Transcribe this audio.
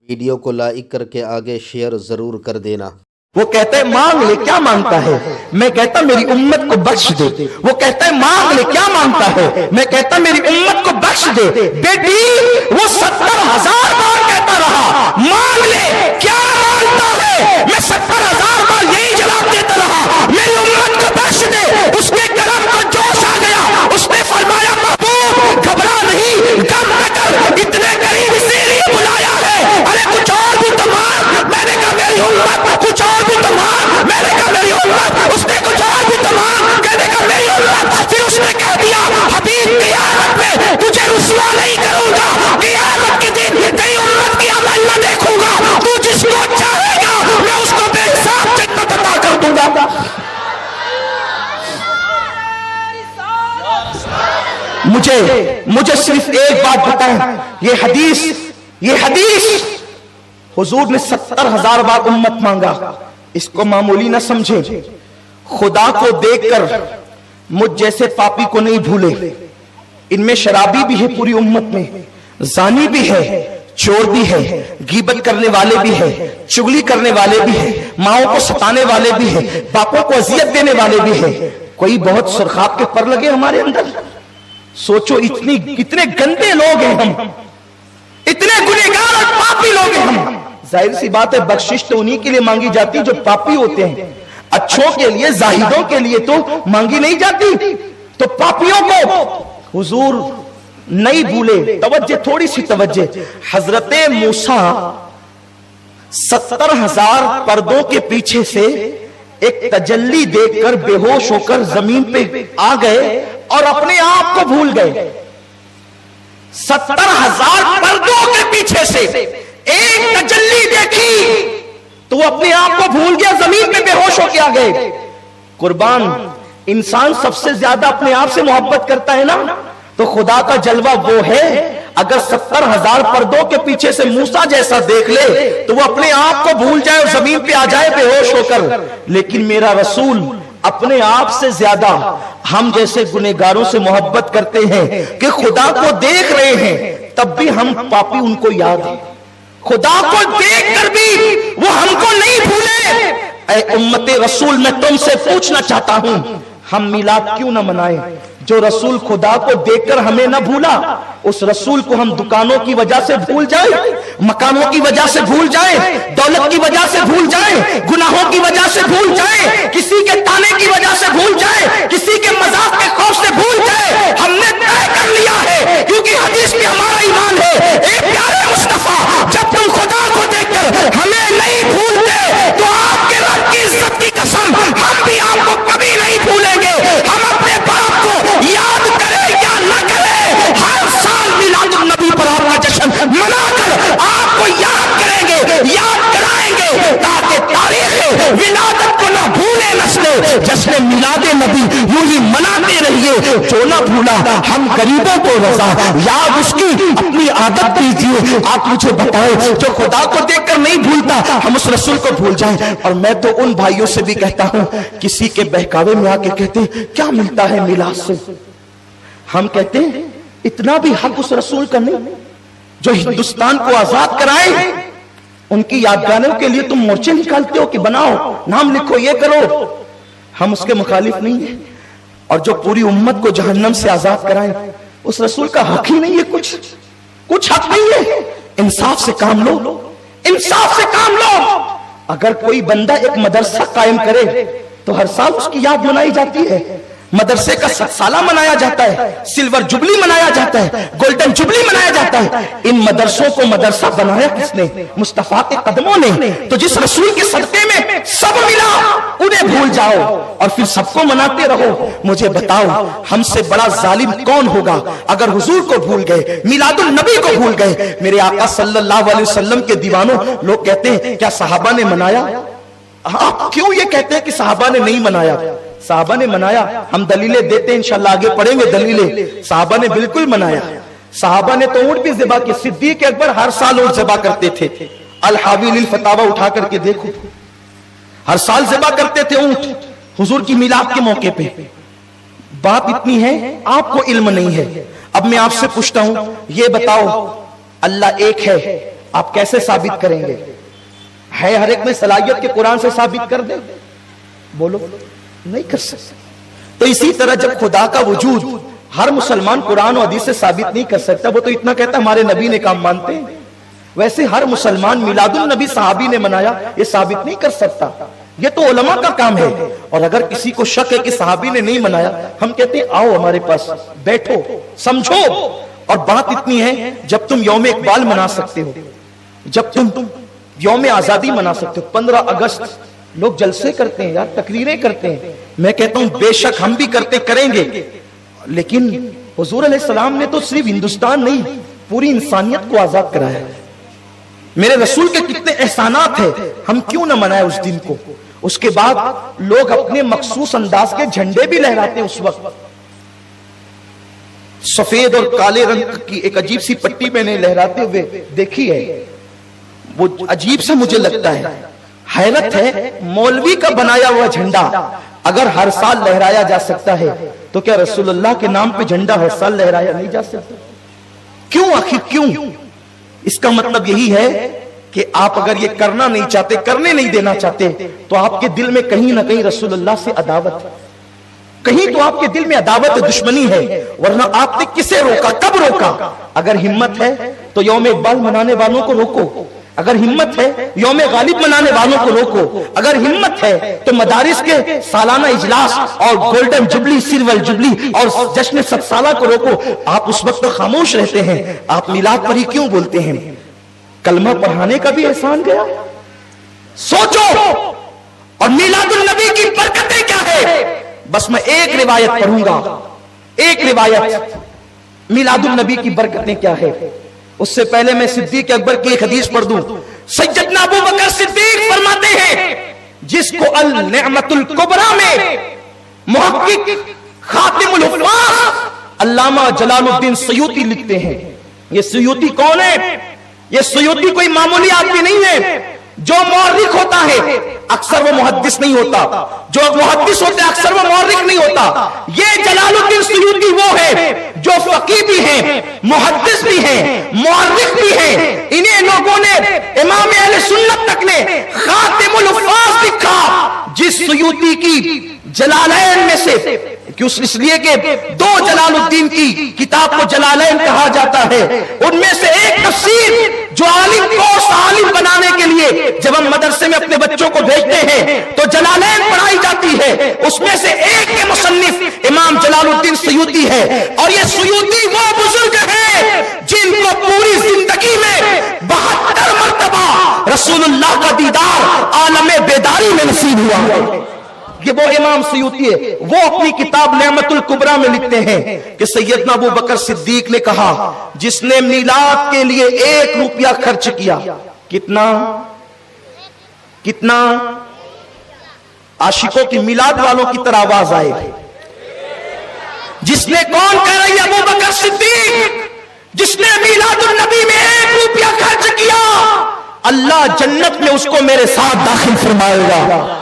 Video کو like کر کے آگے شیئر ضرور کر دینا۔ وہ کہتا ہے مانگ لے کیا مانگتا ہے، میں کہتا میری امت کو بخش دے۔ وہ کہتا ہے مانگ لے کیا مانگتا ہے، میں کہتا میری امت کو بخش دے۔ بیٹی وہ 70,000 بار کہتا رہا مانگ لے کیا مانگتا ہے، میں 70,000 بار یہی جواب دیتا رہا میری امت کو بخش دے۔ اس کے کرم کو جوش آ گیا، اس نے فرمایا محبوب گھبرا نہیں، غم نہ کر، اتنے قریب اسی لیے بلایا ہے، ارے کچھ اور بھی تو مانگ۔ میں نے کہا میری امت کچھ اور بھی تو مانگ، میں نے کہا میری امت، اس نے کچھ اور بھی تو مانگ، میں نے کہا میری امت۔ پھر اس نے کہہ دیا حبیب قیامت میں تجھے رسوا نہیں کروں گا، قیامت کے دن تیری امت کی عمل نہ دیکھوں گا، تو جس کو چاہے گا میں اس کو بے حساب جنت عطا کر دوں گا۔ مجھے صرف ایک بات بتائیں، یہ حدیث حضور نے 70,000 بار امت مانگا، اس کو معمولی نہ سمجھیں۔ خدا کو دیکھ کر مجھ جیسے پاپی کو نہیں بھولے، ان میں شرابی بھی ہے پوری امت میں، زانی بھی ہے، چور بھی ہے، غیبت کرنے والے بھی ہے، چغلی کرنے والے بھی ہے، ماؤں کو ستانے والے بھی ہے، باپوں کو اذیت دینے والے بھی ہے۔ کوئی بہت سرخاب کے پر لگے ہمارے اندر؟ سوچو کتنے گندے لوگ ہیں ہم، اتنے گنہگار اور پاپی لوگ ہیں ہم۔ ظاہر سی بات ہے بخشش تو انہی کے لیے مانگی جاتی جو پاپی ہوتے ہیں، اچھوں کے لیے زاہدوں کے لیے تو مانگی نہیں جاتی۔ تو پاپیوں کو حضور نہیں بھولے۔ توجہ، تھوڑی سی توجہ۔ حضرت موسیٰ 70,000 پردوں کے پیچھے سے ایک تجلی دیکھ کر بے ہوش ہو کر زمین پہ آ گئے اور اپنے آپ کو بھول گئے۔ 70,000 پردوں کے پیچھے سے ایک تجلی دیکھی تو وہ اپنے آپ کو بھول گیا، زمین پہ بے ہوش ہو کے آ گئے۔ قربان، انسان سب سے زیادہ اپنے آپ سے محبت کرتا ہے نا، تو خدا کا جلوہ وہ ہے اگر 70,000 پردوں کے پیچھے سے موسیٰ جیسا دیکھ لے تو وہ اپنے آپ کو بھول جائے اور زمین پہ آ جائے بے ہوش ہو کر۔ لیکن میرا رسول اپنے آپ سے زیادہ ہم جیسے گنہگاروں سے محبت کرتے ہیں کہ خدا کو دیکھ رہے ہیں تب بھی ہم پاپی ان کو یاد ہیں، خدا کو دیکھ کر بھی وہ ہم کو نہیں بھولے۔ اے امت رسول، میں تم سے پوچھنا چاہتا ہوں ہم میلاد کیوں نہ منائیں؟ جو رسول خدا کو دیکھ کر ہمیں نہ بھولا، اس رسول کو ہم دکانوں کی وجہ سے بھول جائیں، مکانوں کی وجہ سے بھول جائیں، دولت کی وجہ سے بھول جائیں، گناہوں کی وجہ سے بھول جائیں، کسی کے تانے کی وجہ سے بھول جائیں، کسی کے مذاق کے خوف سے بھول جائیں۔ ہم نے طے کر لیا ہے، کیونکہ حدیث میں ہمارا ایمان ہے، اے پیارے مصطفیٰ، جب تم خدا کو دیکھ کر ہمیں نہیں بھولتے تو آپ کے رب کی عزت کی قسم ہم بھی آپ کو کبھی نہیں بھولیں گے۔ ہم اپنے باپ کو یاد کرے یا نہ کرے، ہر سال میلاد النبی پر آپ کا جشن منا کر آپ کو یاد کریں گے، یاد کرائیں گے، تاکہ تاریخ ولادت کو نہ بھولے نسلیں۔ جشن میلاد نبی یوں ہی مناتے رہیے، جو نہ بھولا ہم غریبوں کو رضا یاد اس کی اپنی عادت دیجیے۔ آپ مجھے بتائیں جو خدا کو دیکھ کر نہیں بھولتا ہم اس رسول کو بھول جائیں۔ اور میں تو ان بھائیوں سے بھی کہتا ہوں کسی کے بہکاوے میں آ کے کہتے کیا ملتا ہے میلاد سے، ہم کہتے ہیں اتنا بھی حق اس رسول کا نہیں جو ہندوستان کو آزاد کرائے۔ ان کی یادگاروں کے لیے تم مورچے نکالتے ہو کہ بناؤ، نام لکھو، یہ کرو، ہم اس کے مخالف نہیں ہیں۔ اور جو پوری امت کو جہنم سے آزاد کرائیں اس رسول کا حق ہی نہیں ہے، کچھ حق نہیں ہے۔ انصاف سے کام لو، انصاف سے کام لو۔ اگر کوئی بندہ ایک مدرسہ قائم کرے تو ہر سال اس کی یاد منائی جاتی ہے، مدرسے کا 7 سالہ منایا جاتا ہے، سلور جبلی منایا جاتا ہے، گولڈن جبلی منایا جاتا ہے۔ ان مدرسوں کو مدرسہ بنایا کس نے؟ مصطفیٰ کے قدموں نے۔ تو جس رسول کے صدقے میں سب ملا انہیں بھول جاؤ اور پھر سب کو مناتے رہو۔ مجھے بتاؤ ہم سے بڑا ظالم کون ہوگا اگر حضور کو بھول گئے، میلاد النبی کو بھول گئے؟ میرے آقا صلی اللہ علیہ وسلم کے دیوانوں، لوگ کہتے ہیں کیا صحابہ نے منایا؟ آپ کیوں یہ کہتے ہیں کہ صحابہ نے نہیں منایا؟ صحابہ نے منایا، ہم دلیلیں دیتے ہیں، انشاءاللہ آگے پڑھیں گے دلیلیں۔ صحابہ نے بالکل منایا، صحابہ نے تو اونٹ بھی ذبح کی، صدیق اکبر ہر سال اونٹ ذبح کرتے تھے۔ الحاوی للفتاوی اٹھا کر کے دیکھو، ہر سال ذبح کرتے تھے اونٹ حضور کی میلاد کے موقع پہ۔ بات اتنی ہے آپ کو علم نہیں ہے۔ اب میں آپ سے پوچھتا ہوں یہ بتاؤ اللہ ایک ہے آپ کیسے ثابت کریں گے؟ ہے ہر ایک میں صلاحیت کے قرآن سے ثابت کر دیں؟ بولو، نہیں کر سکتے۔ تو اسی طرح جب خدا کا وجود ہر مسلمان قرآن و حدیث سے ثابت نہیں کر سکتا، وہ تو اتنا کہتا ہمارے نبی نے کام مانتے ہیں، ویسے ہر مسلمان میلاد النبی صحابی نے منایا یہ ثابت نہیں کر سکتا، یہ تو علماء کا کام ہے۔ اور اگر کسی کو شک ہے کہ صحابی نے نہیں منایا، ہم کہتے ہیں آؤ ہمارے پاس بیٹھو سمجھو۔ اور بات اتنی ہے، جب تم یوم اقبال منا سکتے ہو، جب تم یوم آزادی منا سکتے ہو، 15 اگست لوگ جلسے کرتے ہیں یار، تقریریں کرتے ہیں، میں کہتا ہوں بے شک ہم بھی کریں گے، لیکن حضور علیہ السلام نے تو صرف ہندوستان نہیں پوری انسانیت کو آزاد کرایا۔ میرے رسول کے کتنے احسانات ہیں، ہم کیوں نہ منائے اس دن کو؟ اس کے بعد لوگ اپنے مخصوص انداز کے جھنڈے بھی لہراتے ہیں۔ اس وقت سفید اور کالے رنگ کی ایک عجیب سی پٹی میں نے لہراتے ہوئے دیکھی ہے، وہ عجیب سا مجھے لگتا ہے، حیرت ہے، مولوی کا بنایا ہوا جھنڈا اگر ہر سال لہرایا جا سکتا ہے تو کیا رسول اللہ کے نام پہ جھنڈا ہر سال لہرایا نہیں جا سکتا؟ کیوں آخر کیوں؟ اس کا مطلب یہی ہے کہ آپ اگر یہ کرنا نہیں چاہتے، کرنے نہیں دینا چاہتے، تو آپ کے دل میں کہیں نہ کہیں رسول اللہ سے عداوت ہے، کہیں تو آپ کے دل میں عداوت دشمنی ہے، ورنہ آپ نے کسے روکا، کب روکا؟ اگر ہمت ہے تو یوم اقبال منانے والوں کو روکو، اگر ہمت ہے یوم غالب منانے والوں کو روکو، اگر ہمت ہے تو مدارس کے سالانہ اجلاس اور گولڈن جبلی، سلور جبلی اور جشن 7 سالہ کو روکو۔ آپ اس وقت خاموش رہتے ہیں، آپ میلاد پر ہی کیوں بولتے ہیں؟ کلمہ پڑھانے کا بھی احسان گیا، سوچو۔ اور میلاد النبی کی برکتیں کیا ہے؟ بس میں ایک روایت پڑھوں گا، ایک روایت، میلاد النبی کی برکتیں کیا ہے۔ اس سے پہلے میں صدیق اکبر کی ایک حدیث پڑھ دوں۔ سیدنا ابو بکر صدیق فرماتے ہیں، جس کو النعمت الکبریٰ میں محقق خاتم الحفاظ علامہ جلال الدین سیوطی لکھتے ہیں۔ یہ سیوطی کون ہے؟ یہ سیوطی کوئی معمولی آدمی نہیں ہے۔ جو مورخ ہوتا ہے اکثر وہ محدث نہیں ہوتا، جو محدث ہوتا ہے اکثر وہ مورخ نہیں ہوتا۔ یہ جلال الدین سیوطی وہ ہے جو فقیہ بھی ہیں، محدث بھی ہیں، مورخ بھی ہیں۔ انہیں لوگوں نے امام اہل سنت تک نے خاتم الحفاظ لکھا، جس سیوطی کی جلالین میں سے، اس لیے کہ 2 جلال الدین کی کتاب کو جلالین کہا جاتا ہے، ان میں سے ایک تفسیر جو عالم کو عالم بنانے کے لیے جب ہم مدرسے میں اپنے بچوں کو بھیجتے ہیں تو جلالین پڑھائی جاتی ہے، اس میں سے ایک کے مصنف امام جلال الدین سیوطی ہے۔ اور یہ سیوطی وہ بزرگ ہیں جن کو پوری زندگی میں 72 مرتبہ رسول اللہ کا دیدار عالم بیداری میں نصیب ہوا ہے۔ یہ وہ امام سیوطی ہے، وہ اپنی کتاب نعمت الکبریٰ میں لکھتے ہیں کہ سیدنا ابو بکر صدیق نے کہا، جس نے میلاد کے لیے 1 روپیہ خرچ کیا، کتنا عاشقوں کی میلاد والوں کی طرح آواز آئے، جس نے، کون کہہ رہی ہے؟ ابو بکر صدیق، جس نے میلاد النبی میں 1 روپیہ خرچ کیا، اللہ جنت میں اس کو میرے ساتھ داخل فرمائے گا۔